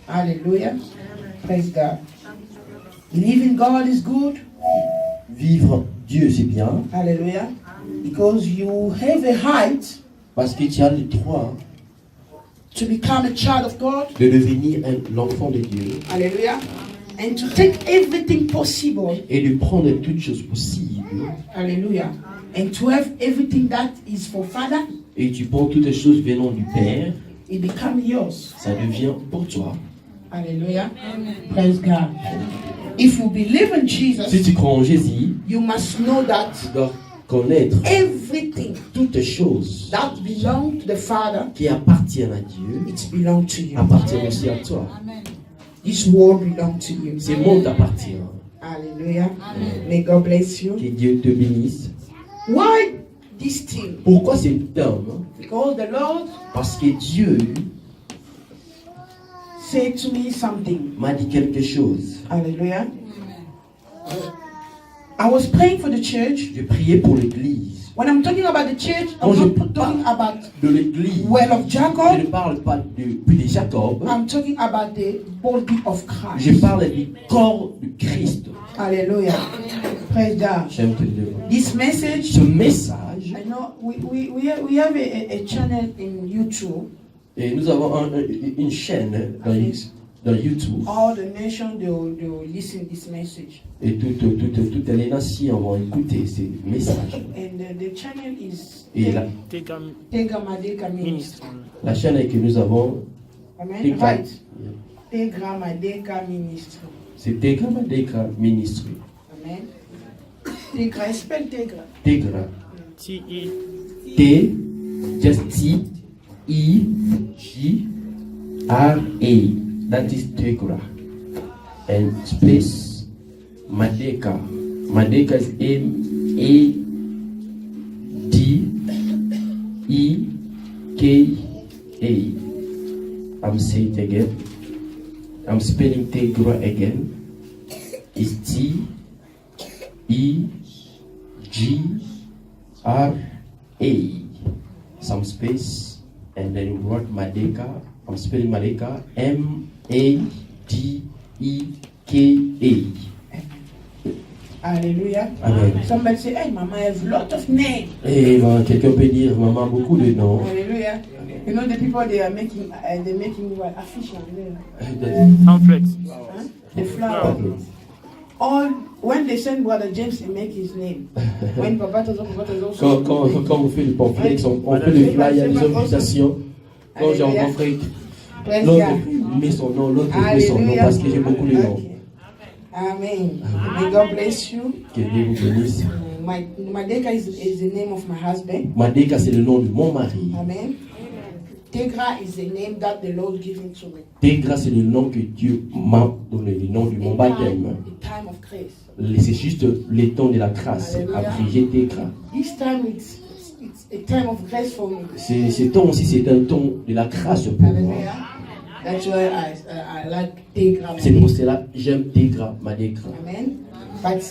Hallelujah. Praise God. Believing God is good. Vivre Dieu, c'est bien. Hallelujah. Because you have a right Parce que tu as le droit to become a child of God. de devenir l'enfant de Dieu. Hallelujah. And to take everything possible. Et de prendre toutes choses possibles. Hallelujah. And to have everything that is for Father. Et tu prends toutes les choses venant du Père. It becomes yours. Ça devient pour toi. Hallelujah. Amen. Praise God. If you believe in Jesus, si tu crois en Jésus, you must know that tu dois connaître everything toutes choses that belong to the Father, qui appartiennent à Dieu, it belongs to you. appartiennent aussi à toi. Amen. This world belongs to you. Ces mondes t'appartiennent. Hallelujah. Amen. May God bless you. Que Dieu te bénisse. Why this thing? Pourquoi cet homme? Because the Lord Parce que Dieu said to me something. M'a dit quelque chose. Hallelujah. I was praying for the church. Je priais pour l'église. When I'm talking about the church, I'm not talking about de l'église. Well of Jacob. Je ne parle pas de Jacob. I'm talking about the body of Christ. Je parle du corps de Christ. Hallelujah. Praise God. J'aime te dire. This message. Ce message. I know we have a channel in YouTube. Et nous avons une chaîne dans YouTube. All the nations they will listen this message. Et toutes les nations vont écouter ces messages. And the channel is Tega Madeka Ministry. La chaîne que nous avons. Amen. Right. Tega Madeka Ministry. C'est Tega Madeka Ministry. Amen. Tegra, spell Tegra. Tegra. T-E. T, just T, E, G, R, A. That is Tegra. And space Madeka. Madeka is M, A, D, E, K, A. I'm saying it again. I'm spelling Tegra again. It's T, E, G, R, A. Some space. And then you write Madeka. I'm spelling Madeka. M-A-D-E-K-A. Hallelujah. Amen. Somebody say, hey, Mama has a lot of names. Et quelqu'un peut dire, maman a beaucoup de noms. Hallelujah. You know the people they are making, they're making what? A fish on Pamphlets. The flower. All when they send Brother James, they make his name. When Papa also. Quand on fait le pamphlet, on fait le flyer, les invitations. Quand j'ai rencontré, l'autre met son nom, l'autre met son nom parce que j'ai beaucoup de noms. Amen. May God bless you. Que Dieu vous bénisse. Madeka is the name of my husband. Madeka, c'est le nom de mon mari. Amen. Tegra is the name that the Lord given to me. Tegra, c'est le nom que Dieu m'a donné, le nom de mon baptême. The time of grace. C'est juste le temps de la grâce. Après, j'ai Tegra. This time it's a time of grace for me. Ce temps aussi, c'est un temps de la grâce pour moi. That's why I like Tegra. C'est pour cela que j'aime Tegra, Madeka. Amen. But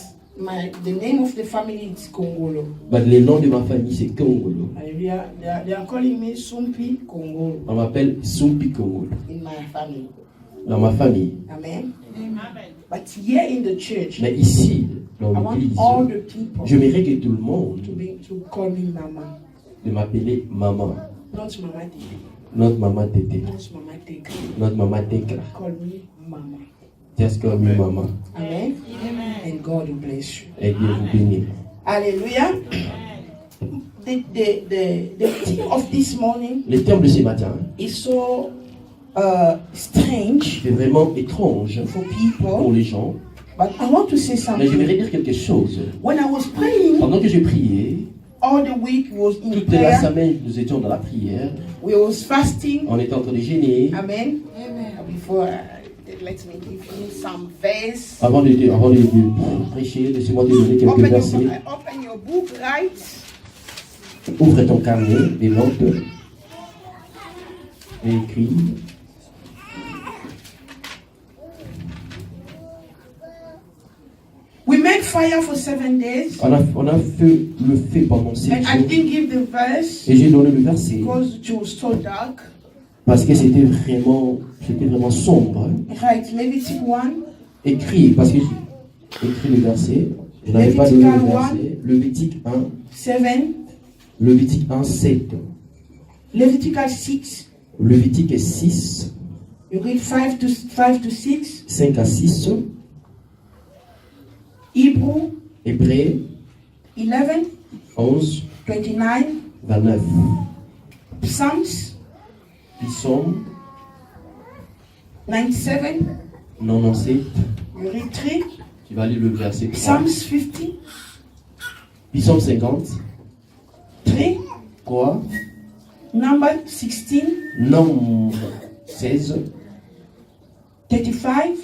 the name of the family is Kongolo. But le nom de ma famille, c'est Kongolo. Hallelujah. They are calling me Sumpi Kongolo. On m'appelle Sumpi Kongolo. In my family. Dans ma famille. Amen. But here in the church, mais ici, dans l'église, j'aimerais que tout le monde to call me Mama. De m'appeler maman. Not Mama Tete. Not Mama Tete. Not Mama Teka. Not Mama Teka. Call me Mama. Just call me Mama. Amen. And God will bless you. Et Dieu vous bénisse. Hallelujah. The theme of this morning. Le thème de ce matin. Is so strange. C'est vraiment étrange for people. Pour les gens. But I want to say something. Mais j'aimerais dire quelque chose. When I was praying. Pendant que je priais. All the week was in toute prayer. la semaine, nous étions dans la prière. We was fasting. On était en train de jeûner. Amen. Before, let me give you some verse. Avant de prêcher, laissez-moi te donner quelques versets. Open your book, right? Ouvre ton carnet, des notes, et écris. We make fire for 7 days. On a fait le feu pendant 7 jours. And I didn't give the verse. Et j'ai donné le verset. Because it was so dark. Parce que c'était vraiment sombre. Right, Leviticus 1. Écrit, parce que j'ai écrit le verset. Je n'avais pas donné le verset. Lévitique 1. 7. Lévitique 1, 7. Leviticus 6. Lévitique 6. You read 5 to 6. 5 à 6. Hebrew. Hébreux 11. 11. 29. 29. Psalms. Psaume 97. 97. You read 3. Tu vas lire le verset 3. Psalms 50. Psaume 50. 3. 3. Number 16. Nombre 16. 35.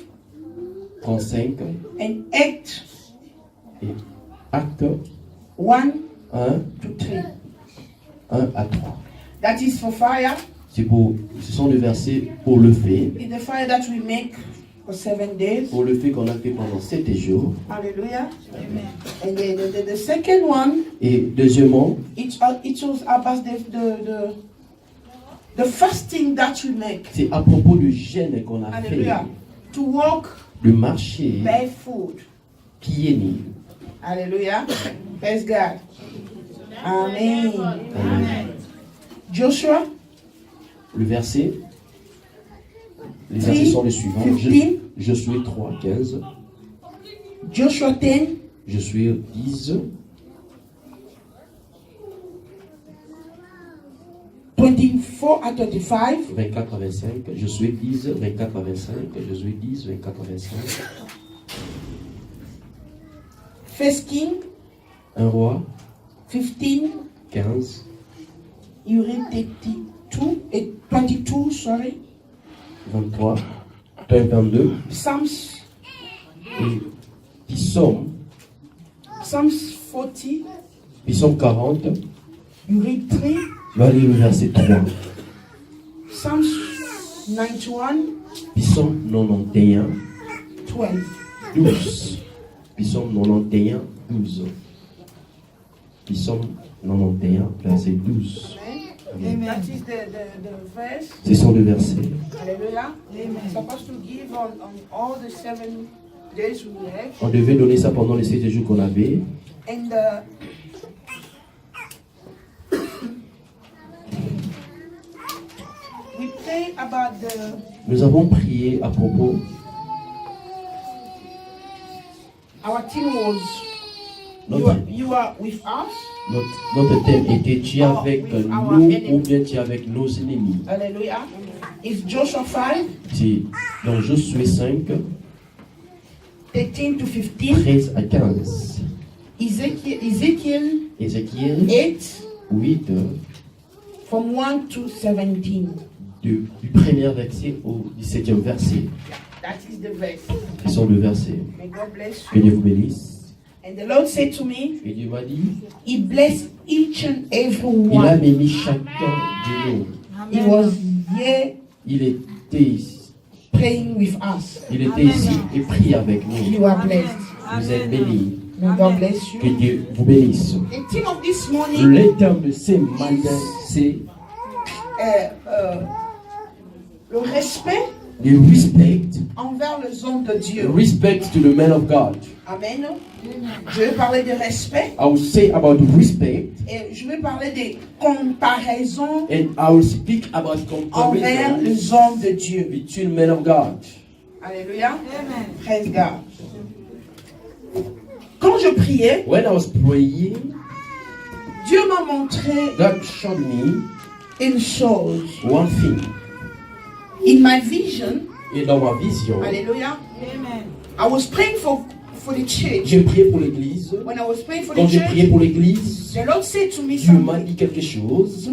35. And 8. Et Acte 1 1. to 3. 1 à 3. That is for fire. Ce sont des versets pour le fait. It's the fire that we make for 7 days. Pour le fait qu'on a fait pendant 7 jours. Hallelujah. Amen. And the second one, Et deuxièmement, it was about the fasting that we make. c'est à propos du jeûne qu'on a fait. Hallelujah. To walk De marcher barefoot. pieds nus. Hallelujah. Praise God. Amen. Amen. Joshua. Le verset, les versets sont les suivants. Josué 3, 15. Joshua 10. Josué 10. 24 à 25. 24 à 25. Josué 10, 24 à 25. Josué 10, 24 à 25. First King. Un roi. 15. 15. You read 22, sorry. 23. 22. Psalms. Et Psaume. Psalms 40. Psaume 40. You read 3. Tu vas lire le verset 3. Psalms 91. Psaume 91. 12. 12. Psaume 91, 12. Psaume 91, verset 12. Amen. That is the verse. Ce sont les versets. Hallelujah. Amen. Supposed to give on all the 7 days we have. On devait donner ça pendant les 7 jours qu'on avait. And we pray about Nous avons prié à propos. Our team was. You are with us. Notre thème était tu es avec nous ou bien tu es avec nos ennemis. Hallelujah. It's Joshua 5. C'est dans Josué 5. 13 to 15. 13 à 15. Ezekiel 8. 8. From 1 to 17. Du premier verset au 17e verset. That is the verse. Ce sont deux versets. May God bless Que Dieu you. vous bénisse. And the Lord said to me, Et Dieu m'a dit, He blessed each and every il a one. béni chacun de nous. He was here Il était ici. praying with us. Il était ici et prie avec nous. You are blessed. Vous êtes bénis. May God bless Que you. Dieu vous bénisse. The theme of this morning, Le terme de ces matins, c'est le respect the respect. envers les hommes de Dieu. Respect to the man of God. Amen. Je vais parler de respect I will say about respect et je vais parler de comparaison and I will speak about envers comparison les hommes de Dieu. between men of God. Alléluia. Praise God. Quand je priais, When I was praying, Dieu m'a montré God showed me une chose. one thing. In my vision, Et dans ma vision, hallelujah, I was praying for the church. j'ai prié pour l'église. When I was praying for Quand the j'ai prié church, pour l'église, the Lord said to me Dieu m'a something. dit quelque chose.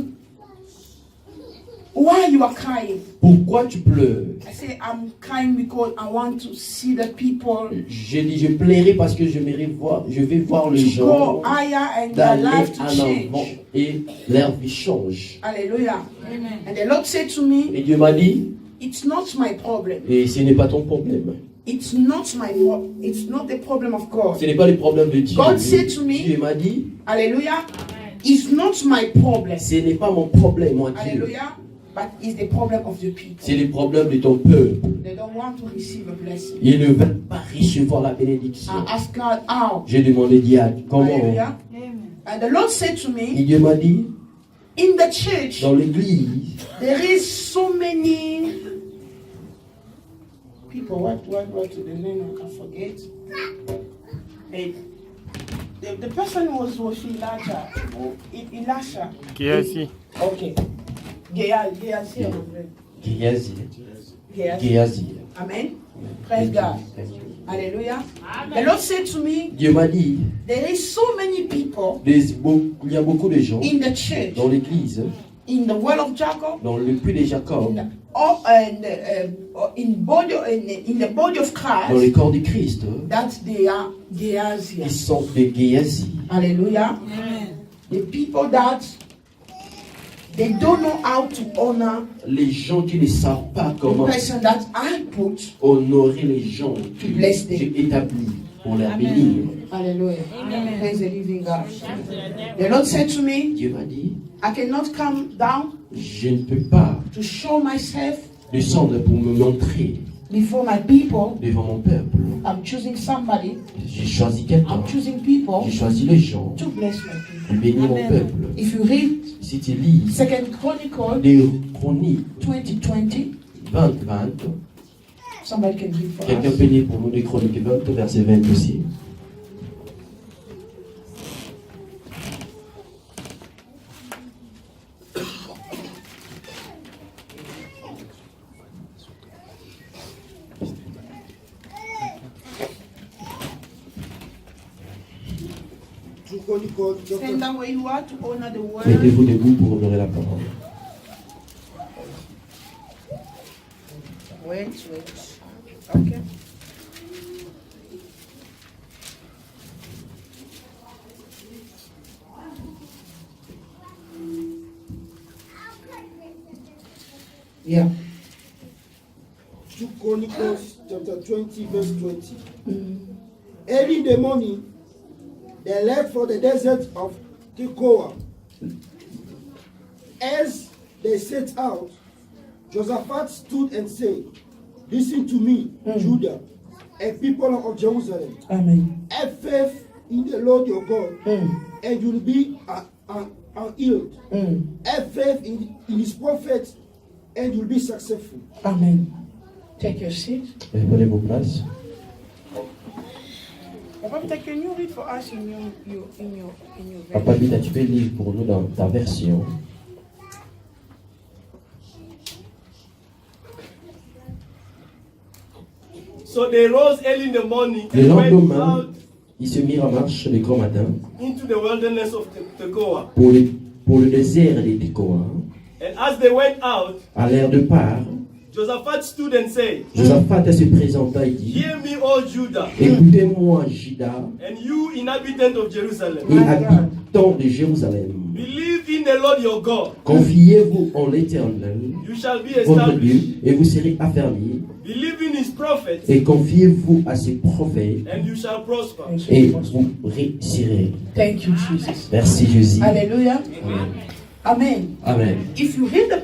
Why you are crying? Pourquoi tu pleures? I said, I'm crying because I want to see the people J'ai dit, je plairai parce que je vais voir les go gens higher and their d'aller life to en change. avant et leur vie change. Hallelujah. And the Lord said to me, Et Dieu m'a dit, it's not my problem. et ce n'est pas ton problème. It's not my problem. It's not the problem of God. Ce n'est pas le problème de Dieu. God said to me, Dieu m'a dit, Hallelujah. It's not my problem. ce n'est pas mon problème, moi Dieu. Hallelujah. But it's the problem of the people. C'est le problème de ton peuple. They don't want to receive a blessing. Ils ne veulent pas recevoir la bénédiction. I asked God how. J'ai demandé Dieu comment. Hallelujah. And the Lord said to Et me, Dieu m'a dit, in the church, dans l'église, there is so many people. What the name? I forget. Hey, the person was Elijah. Elisha. Gehazi. Okay. Gehazi. Géasi. Gehazi. Géasi. Amen. Praise God. Hallelujah. The Lord said to me, Dieu m'a dit, there is so many people il y a beaucoup de gens in the church, dans l'église, in the well of Jacob, dans le puits de Jacob, in the body of dans le Christ, corps de Christ, that they are Gehazi. qui sont des Géasi. Hallelujah. The people that they don't know how to honor Les gens qui ne savent pas the comment person that I put. honorer les gens que Bless them. j'ai établis pour les bénir. Hallelujah. Praise the living God. The Lord said to me, Dieu m'a dit, I cannot come down je ne peux pas to show myself descendre pour me montrer before my people. devant mon peuple. I'm choosing somebody. J'ai choisi quelqu'un. I'm choosing people J'ai choisi les gens to bless my people. pour bénir mon peuple. If you read Si tu lis 2 Chronicles les chroniques 20:20, 20, somebody can read for quelqu'un us. peut lire pour nous les chroniques 20, verset 20 aussi. Stand down where you are to honor the word. Mettez-vous debout pour honorer la parole. Wait. Okay. Yeah. 2 Chronicles chapter 20, verse 20. Early in the morning, they left for the desert of Tekoa. As they set out, Josaphat stood and said, listen to me, Judah, and people of Jerusalem. Amen. Have faith in the Lord your God, and you'll be unhealed. Have faith in his prophets, and you'll be successful. Amen. Take your seat. Prenez vos places. Papa, can you read for us in your Papa Bita, tu peux lire pour nous dans ta version. So they rose early in the morning Le and went lendemain, out ils se mirent en marche le grand matin into the wilderness of Tekoa. pour le désert de Tekoa. And as they went out, À l'air de part, Josaphat stood and said, Josaphat se présenta et dit, hear me, O Judah, écoutez-moi, Juda, and you inhabitants of Jerusalem. et habitants de Jérusalem. Believe in the Lord your God. Confiez-vous en l'Éternel, You shall be votre Dieu, established. et vous serez affermis. Believe in his prophets, Et confiez-vous à ses prophètes, and you shall prosper. et vous réussirez. Thank you, Jesus. Merci, Jésus. Hallelujah. Amen. Amen. If you read the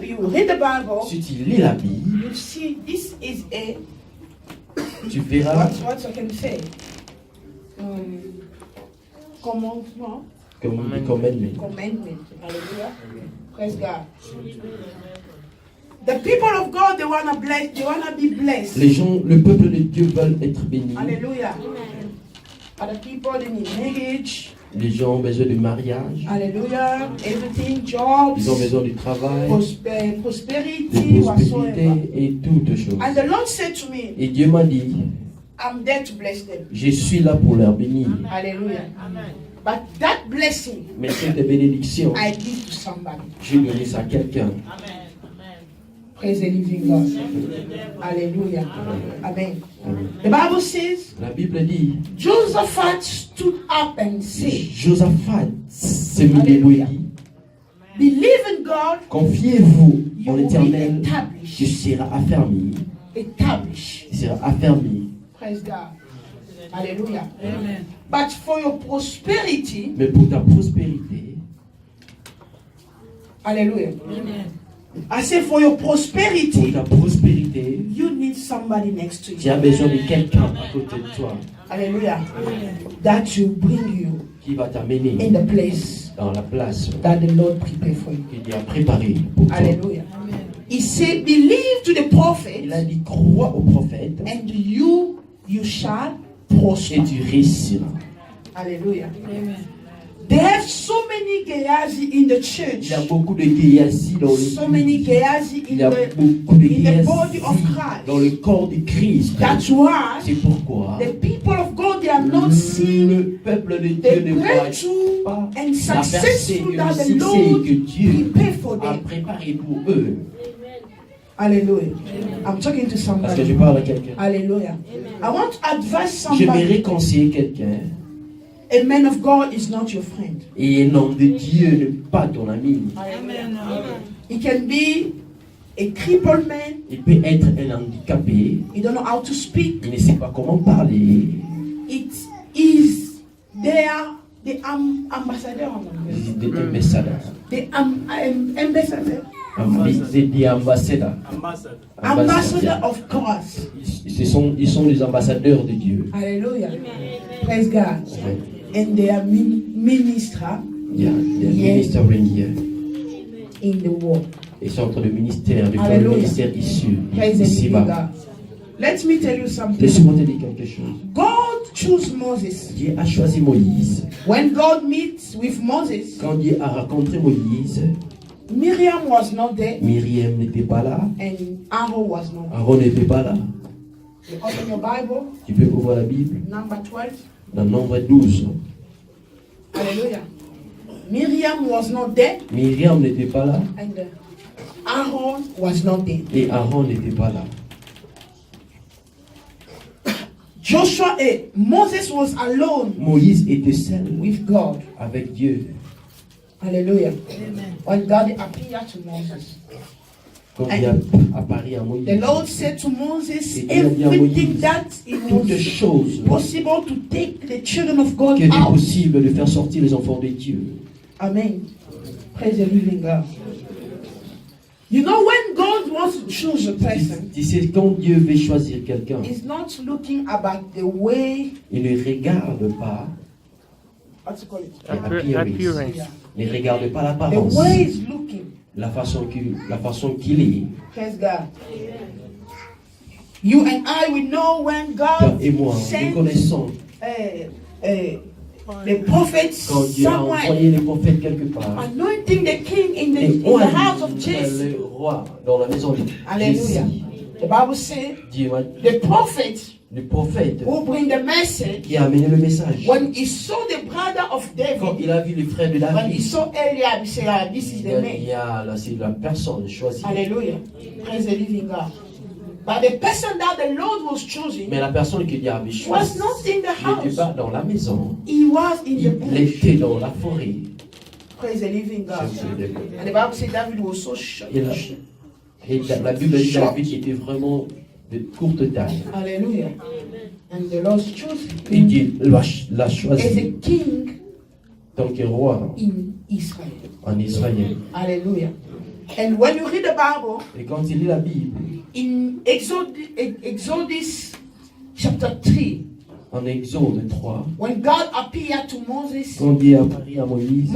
Bible, Si tu lis la Bible, you see this is a tu verras what I can say. Commandment. Commandment. Hallelujah. Praise God. The people of God, they wanna bless. They wanna be blessed. les gens, le peuple de Dieu veulent être bénis. Hallelujah. Other people, they need marriage. Les gens ont besoin de mariage, Hallelujah. Everything, jobs, ils ont besoin du travail, prosperity, de whatsoever. prospérité et toutes choses. And the Lord said to me, Et Dieu m'a dit, I'm there to bless them. je suis là pour leur bénir. Hallelujah. But that blessing, Mais cette bénédiction, I give to somebody. je donne ça à quelqu'un. Praise the living God. Hallelujah. Amen. The Bible says, La Bible dit, Josaphat stood up and said, Josaphat s'est mis debout et dit, believe in God, confiez-vous you en will be l'Éternel, tu established. seras affermi. Established. Tu seras affermi. Praise God. Hallelujah. Amen. But for your prosperity, Mais pour ta prospérité, hallelujah. Amen. I say for your Pour prosperity, ta prospérité, you need somebody next to tu as you. besoin de quelqu'un à côté de toi Hallelujah. That will bring you qui va t'amener in the place dans la place that the Lord prepared for you. qu'il a préparée pour toi. Hallelujah. He said, believe to the prophet, Il a dit, crois au prophète and you shall et prosper. tu réussiras. Hallelujah. They have so many Gehazi in the Il church. y a beaucoup de Géasi dans So many l'église. Gehazi Il in y a the beaucoup de body of Géasi Christ. dans le corps de Christ. That's why C'est pourquoi the people of God, they are not seeing le peuple de Dieu the ne voit breakthrough pas and la successful percée et that le the succès Lord que Dieu prepared for a them. préparé pour eux. Hallelujah. I'm talking to Parce que somebody. je parle à quelqu'un. Hallelujah. I want to advise J'aimerais somebody. conseiller quelqu'un. A man of God is not your friend. Et un homme de Dieu n'est pas ton ami. He can be a crippled man. Il peut être un handicapé. He don't know how to speak. Il ne sait pas comment parler. It is the ambassador. Des ambassadeurs. The ambassador. Des ambassadeurs. Ambassador of God. Ils sont les ambassadeurs de Dieu. Hallelujah. Praise God. And they are minister Il y a ministering here. in the world. Ils sont en train de ministère, de faire le Hallelujah. ministère Praise the living ici-bas. God. Let me tell you something. Laisse-moi te dire quelque chose. God chose Moses. Dieu a choisi Moïse. When God meets with Moses, Quand Dieu a rencontré Moïse, Miriam was not there Myriam n'était pas là, and Aaron was not there. Aaron n'était pas là. You open your Bible, Tu peux ouvrir la Bible number 12. dans Nombre 12. Hallelujah. Miriam was not there Myriam n'était pas là and Aaron was not there. et Aaron n'était pas là. Joshua and Moses was alone Moïse était seul with God. avec Dieu. Hallelujah. When God appeared to Moses, Quand Dieu a apparu à Moïse, the Lord said to Moses, Et Dieu a dit à everything Moïse, that it toutes was choses possible to take the children of God qu'il est out. possible de faire sortir les enfants de Dieu. Amen. Praise the living God. You know, when God wants to choose a person, Tu sais, quand Dieu veut choisir quelqu'un, He's not looking about the way, il ne regarde pas what you call it, Appearance. ne regarde pas the l'apparence, way He's looking. la façon qu'il est. Praise God. You and I, we know when Toi God et moi, nous sent connaissons the prophets quand Dieu a somewhere, envoyé les prophètes quelque part anointing the king in et the house of Jesus. le roi dans la maison de Hallelujah. Jésus. The Bible says Dieu a the prophet le prophète who bring the message, qui a amené le message. when he saw the brother of Quand David, il a vu les frères de when he David, saw Eliab, he said, ah, this is il the a man. dit, ah, là c'est la personne choisie. Hallelujah. Praise the living God. But the person that the Lord was choosing Mais la personne que Dieu avait was choisie not in the n'était house. pas dans la maison, He was in the il bush. était dans la forêt. Praise the living God. And the Bible said David was so shocked. Et la Bible dit que David était vraiment de courte taille. Hallelujah. And the Lord chose Et him Dieu l'a as a choisi king tant que roi in Israel. en Israël. Hallelujah. And when you read the Bible, Et quand il lit la Bible, in Exodus chapter 3, en Exode 3, when God appeared to Moses, quand Dieu a apparu à Moïse,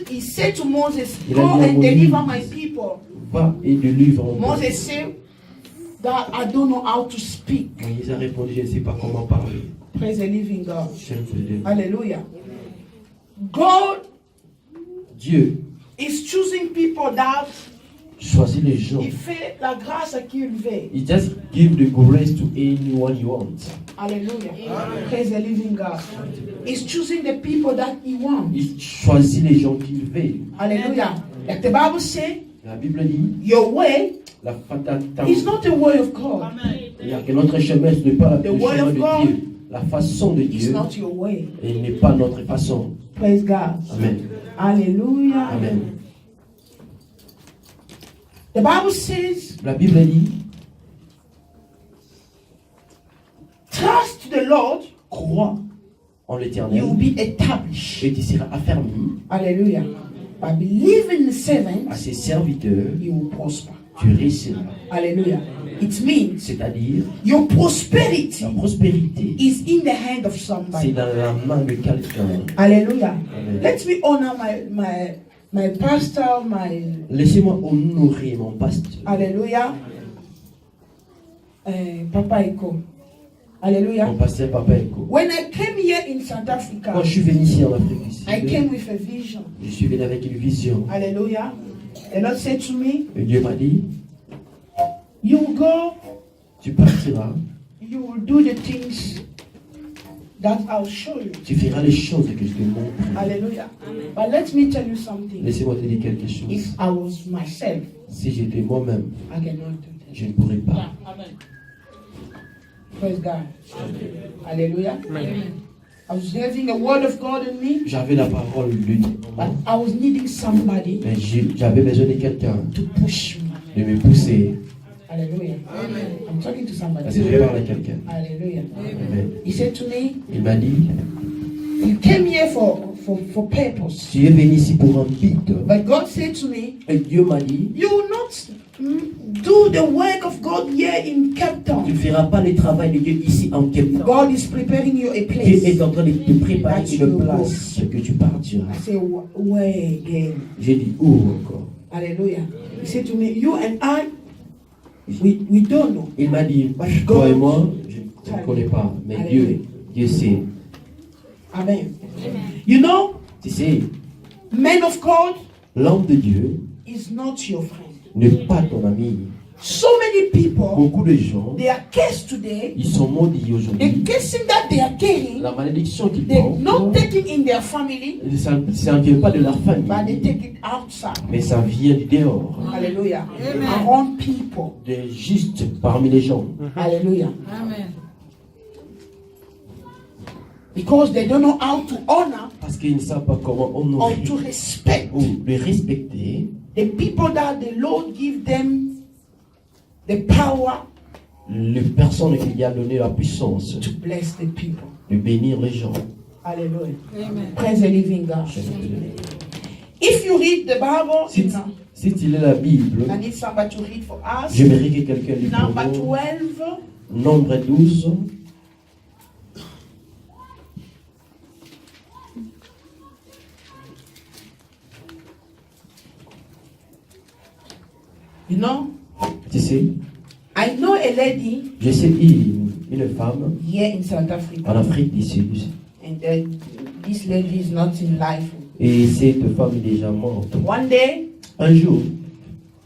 he said to Moses, Il a go dit à and Moïse, deliver my people. va et délivre mon peuple. Moses said that I don't know how to speak. Moïse a répondu, je ne sais pas comment parler. Praise the living God. Je ne sais pas. Hallelujah. God Dieu is choosing people that choisit les gens. il fait la grâce à qui il veut. He just give the grace to anyone he wants. Hallelujah. Praise the living God. He's choosing the people that he wants. Il choisit les gens qu'il veut. Hallelujah. Like the Bible says, La Bible dit, your way la fatalité, is not the way of God. c'est-à-dire que notre chemin ce n'est pas le The way chemin of de God Dieu. La façon de It's Dieu not your way. et n'est pas notre façon. Praise God. Amen. Hallelujah. Amen. The Bible says, La Bible dit, trust the Lord, crois en you will l'Éternel be established. et tu seras affermi. Hallelujah. By believing the servant, à ses serviteurs, you will prosper. tu réussiras. Hallelujah. It means C'est-à-dire, your prosperity la prospérité, is in the hand of c'est somebody. dans la main de quelqu'un. Hallelujah. Amen. Let me honor my pastor, Laissez-moi honorer mon pasteur. hallelujah. Papa Eko. Hallelujah. Mon pasteur Papa Eko. When I came here in South Africa, Quand je suis venu ici en Afrique du I Sud, came with a vision. je suis venu avec une vision. Hallelujah. The Lord said to me, Et Dieu m'a dit, you will go, tu partiras, you will do the things that I'll show you. tu feras les choses que je te montre. Hallelujah. But let me tell you something. Laissez-moi te dire quelque chose. If I was myself, Si j'étais moi-même, I cannot do that. je ne pourrais pas. Praise God. Hallelujah. I was having a word of God in me, J'avais la parole de Dieu en but moi, I was needing somebody mais j'avais besoin de quelqu'un to push me. de me pousser. Hallelujah. I'm talking to somebody. Parce que je parle à quelqu'un. Hallelujah. Amen. He said to me, Il m'a dit, you came here for purpose. tu es venu ici pour un but. But God said to me, Et Dieu m'a dit, you will not do the work of God here in Cape tu Town. ne feras pas le travail de Dieu ici en Cape Town. God is preparing you a Dieu place. est en train de te préparer une place que tu partiras. I say, where again? J'ai dit, où encore? Hallelujah. He said to me, you and I, we don't know. Il m'a dit, toi et moi, je ne connais pas, mais Dieu sait. Amen. You know, Tu sais, man of God l'homme de Dieu is not your friend. n'est pas ton ami. So many people, Beaucoup de gens, they are cursed today. ils sont maudits The aujourd'hui. cursing that they are carrying, La malédiction qu'ils they portent, not taking in their family, ça ne vient pas de leur but they famille, take it outside. mais ça vient du dehors, Hallelujah. Around people. de juste parmi les gens. Hallelujah. Amen. Because they don't know how to honor Parce qu'ils ne savent pas comment or honorer to respect ou les respecter the people that the Lord give them the power les personnes qui lui a donné la puissance to bless the people. de bénir les gens. Hallelujah. Amen. Praise the living God. If you read the Bible, Si, si tu lis la Bible, I need somebody to read for us. j'aimerais que quelqu'un lit pour Number nous. 12. Nombre 12. You know, Tu sais, I know a lady je sais une femme here in South en Africa, Afrique du Sud. and then this lady is not in life. Et cette femme est déjà morte. One day, Un jour,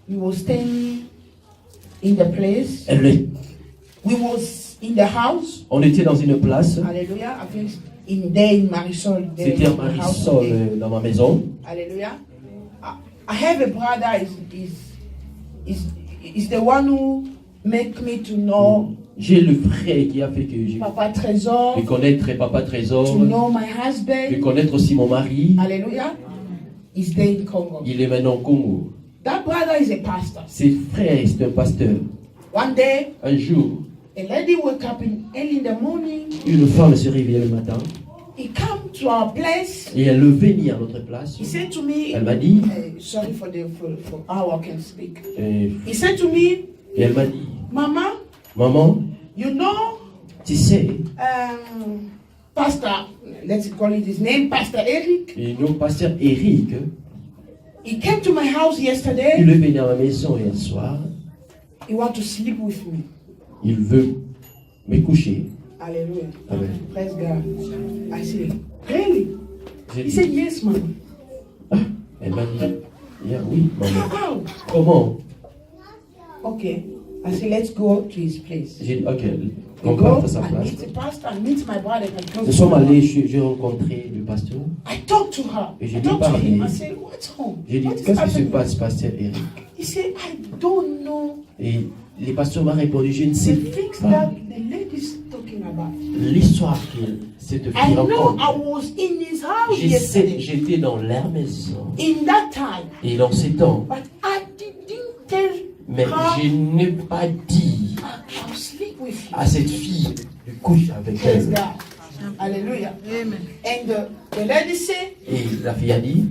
we were staying in the place. We was in the house. on était dans une place. Hallelujah. I think in Marisol. there C'était à in the house Marisol, today. dans ma maison. Hallelujah. I have a brother is the one who make me to know J'ai le frère qui a fait que je Papa Trésor, de connaître Papa Trésor, to know my de husband. connaître aussi mon mari. Hallelujah. Is there in Congo. Il est maintenant au Congo. That brother is a pastor. Ses frères, c'est un pasteur. One day, Un jour, a lady woke up early in the morning. une femme se réveillait le matin He come to our place. et elle venait à notre place. He said to me, Elle m'a dit, sorry for how I can speak. et He said to me, elle m'a dit, Mama, maman, you know, tu sais, Pastor, let's call it his name, Pastor Eric. et notre pasteur Eric, He came to my house il yesterday. est venu à ma maison hier soir. He want to sleep with me. Il veut me coucher. Hallelujah. Amen. Praise God. I said, really? J'ai He dit, said, yes, Mama. elle m'a dit, yeah, oui, maman. How? Comment? Okay. I said, let's go to his place. J'ai dit, ok, We on go part à sa and place. meet the pastor and meet my brother. Nous sommes allés, j'ai rencontré le pasteur. I talked to her. Et I j'ai talked to parlé. him. I said, what's wrong? J'ai dit, What is qu'est-ce qui se happening? passe, pasteur Eric? He said, I don't know Et le pasteur m'a répondu, je ne the sais things pas that the lady's talking about. l'histoire que cette I fille know I rencontre. was in his house Je sais, yesterday. j'étais dans leur maison. In that time. Et dans ces temps, But I didn't tell mais her je n'ai pas dit I'll sleep with you. à cette fille de coucher avec Praise elle. God. Hallelujah. Amen. And the lady said, Et la fille a dit,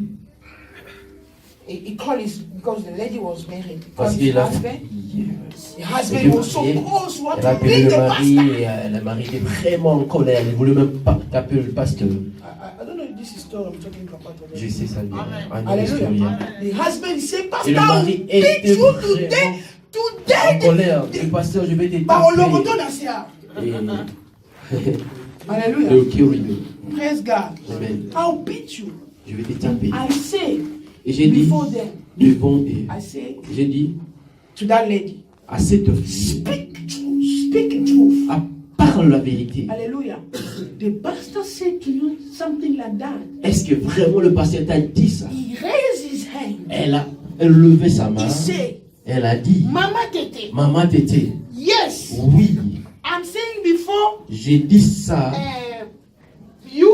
he called his, because the lady was married. He Parce called qu'il his a husband. The Et husband Dieu was so marié, close, what elle to a appelé beat le the mari pastor. et le mari était vraiment en colère. Il voulait même pas taper le pasteur. I don't know if this is story I'm talking about today. Je sais ça bien. Hallelujah. The husband said, Et Pastor, le mari I'll beat était you vraiment today. en colère. Le pasteur, je vais te Bah, on le taper. retourne à ça. Et Hallelujah. le Kyrie, Praise God. Amen. I'll beat you. Je vais te taper. I say, Et j'ai dit before them, devant et I say j'ai dit to that lady, à cette fille, speak truth. Speak truth. parle la vérité. Hallelujah. The pastor said to you something like that. Est-ce que vraiment le pasteur t'a dit ça? He raised his hand. Elle a levé sa main. He said, Elle a dit, Mama Tete. Maman Tété, Yes. oui, I'm saying before j'ai dit ça you,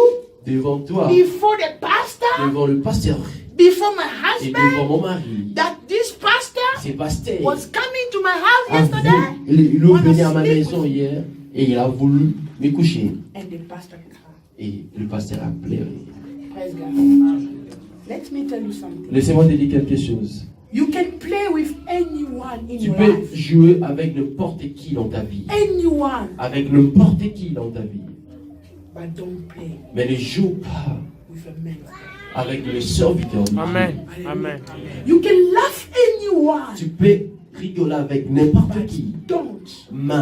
devant toi, before the pastor, devant le pasteur before my et devant husband, mon mari. that this pastor C'est pasteur. was coming to my house a yesterday. voulu- il est Wanna venu à ma sleep maison with- hier et il a voulu me coucher. And the pastor cried. Et le pasteur a pleuré. Praise God. Let me tell you something. Laissez-moi te dire quelque chose. You can play with anyone in Tu your peux life. jouer avec n'importe qui dans ta vie. Anyone. Avec n'importe qui dans ta vie. But don't play Mais ne joue pas with a man. avec le serviteur de Dieu. Amen. Amen. You can laugh anyone. Tu peux rigoler avec n'importe qui. Don't Mais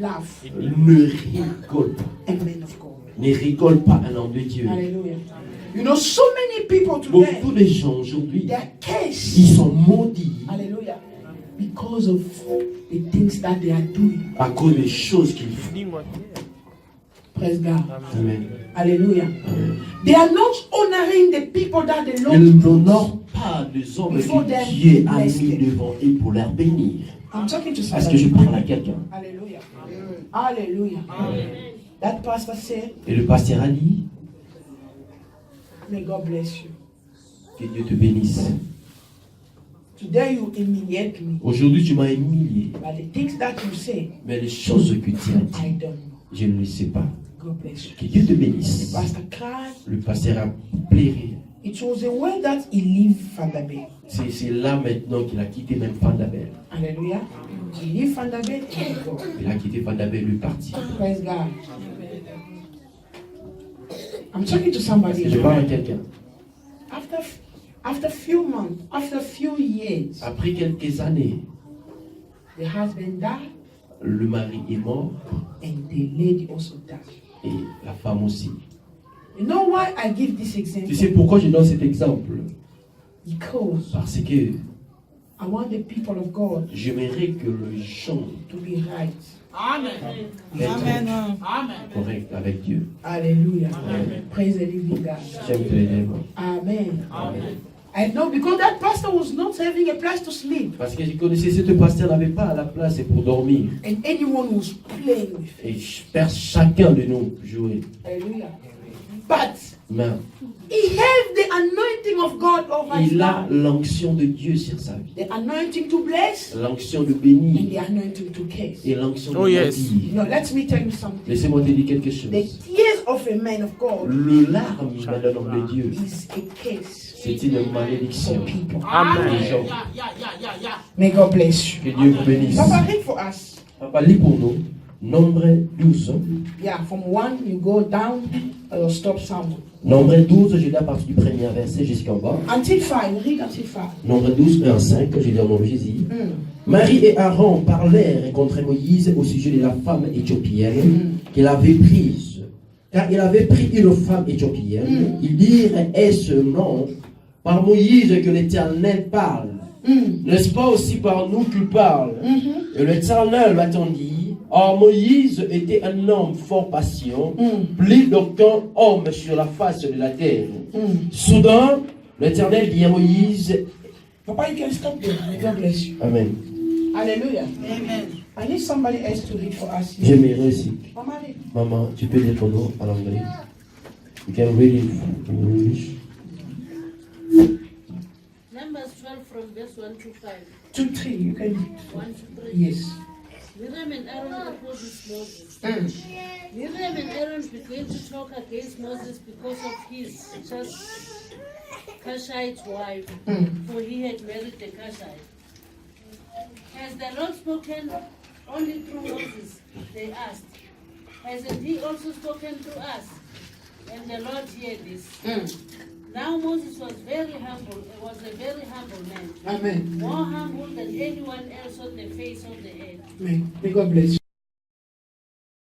laugh ne rigole pas. a man of God. Ne rigole pas un homme de Dieu. Hallelujah. You know, so many people Beaucoup today, de gens aujourd'hui, they are cursed. ils sont maudits Hallelujah. Because of the things that they are doing. à cause des choses qu'ils font. Dis-moi. Praise God. Amen. Hallelujah. They are not honoring the people that they love. Ils n'honorent pas les hommes Before que them, Dieu a bless mis them. devant eux pour leur bénir. I'm talking to Parce que je somebody. parle à quelqu'un. Hallelujah. Hallelujah. That pastor said, Et le pasteur a dit, may God bless you. que Dieu te bénisse. Today you humiliate me. Aujourd'hui, tu m'as humilié. But the things that you say, Mais les choses que tu as dit, I don't know. je ne le sais pas. God bless you. Que Dieu te bénisse. The pastor cried. Le pasteur a pleuré. It was the way that he lived Father Bay. C'est là maintenant qu'il a quitté même Fandabel. Hallelujah. He lived Father Bay and God. Il a quitté Fandabel, il est parti. Praise God. I'm talking to somebody. Je parle à quelqu'un. After few months, after few years, Après quelques années, the husband died le mari est mort and the lady also died. et la femme aussi. You know why I give this example? Tu sais pourquoi je donne cet exemple? Because Parce que I want the people of God j'aimerais que les gens to be right. être corrects avec Dieu. Hallelujah. Praise the living God. J'aime te le dire. Amen. I know because that pastor was not having a place to sleep. Parce que je connaissais ce pasteur n'avait pas la place pour dormir. And anyone was playing with him. Et chacun de nous jouait. Hallelujah. But Mais he has the anointing of God over his il a life. l'onction de Dieu sur sa vie. The anointing to bless L'onction de and bénir the anointing to curse. et l'onction de Oh, yes. maudire. No, let me tell you something. Laissez-moi te dire quelque chose. The tears of a man of God Le larme d'un homme de Dieu, is a curse c'est une malédiction. for people. Amen. Les gens, May God bless you. que Dieu vous bénisse. Papa, read for us. Papa, lis pour nous. Nombre 12. Yeah, from 1 you go down or stop somewhere. Nombre 12, je lis à partir du premier verset jusqu'en bas. Until 5, read until 5. Nombre 12, 1 à 5, je lis au nom de Jésus. Marie et Aaron parlèrent contre Moïse au sujet de la femme éthiopienne qu'il avait prise. Car il avait pris une femme éthiopienne. Ils dirent, est-ce non par Moïse que l'Éternel parle? N'est-ce pas aussi par nous qu'il parle? Et l'Éternel attendit. Or Moïse était un homme fort patient, plus d'aucun homme sur la face de la terre. Soudain, l'Éternel dit à Moïse, Papa, you can stop there. May God bless you. Amen. Hallelujah. Amen. I need somebody else to read for us. here. J'aimerais aussi. Mama, read. Maman, tu peux lire ton nom en anglais. You can read it in English. Numbers 12 from verse 1 to 5. 2, 3. You can read. 1 to 3. Yes. Miriam and Aaron opposes Moses. Mm. Miriam and Aaron began to talk against Moses because of his just Cushite wife, for he had married the Cushite. Has the Lord spoken only through Moses? They asked. Hasn't he also spoken through us? And the Lord heard this. Now Moses was very humble, was a very humble man. Amen. More humble than anyone else on the face of the earth. Amen. May God bless you.